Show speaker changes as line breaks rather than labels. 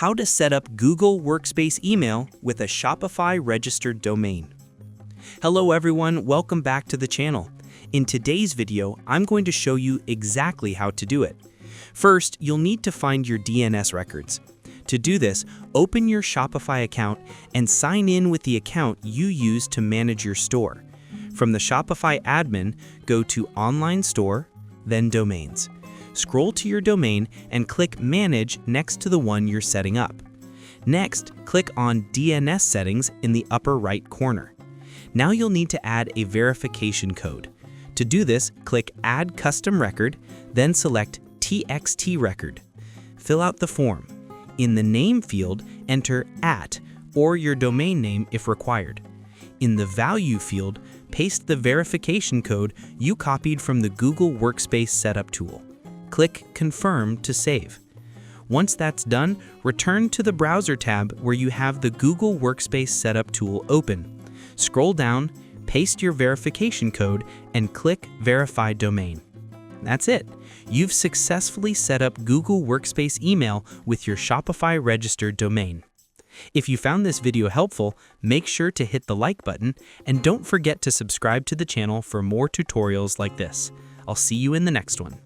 how to set up Google Workspace email with a Shopify registered domain. Hello everyone, welcome back to the channel. In today's video, I'm going to show you exactly how to do it. First, you'll need to find your DNS records. To do this, open your Shopify account and sign in with the account you use to manage your store. From the Shopify admin, go to Online Store, then Domains. Scroll to your domain and click Manage next to the one you're setting up. Next, click on DNS Settings in the upper right corner. Now you'll need to add a verification code. To do this, click Add Custom Record, then select TXT Record. Fill out the form. In the name field, enter @ or your domain name if required. In the value field, paste the verification code you copied from the Google Workspace setup tool. Click Confirm to save. Once that's done, return to the Browser tab where you have the Google Workspace setup tool open. Scroll down, paste your verification code, and click Verify Domain. That's it. You've successfully set up Google Workspace email with your Shopify registered domain. If you found this video helpful, make sure to hit the like button and don't forget to subscribe to the channel for more tutorials like this. I'll see you in the next one.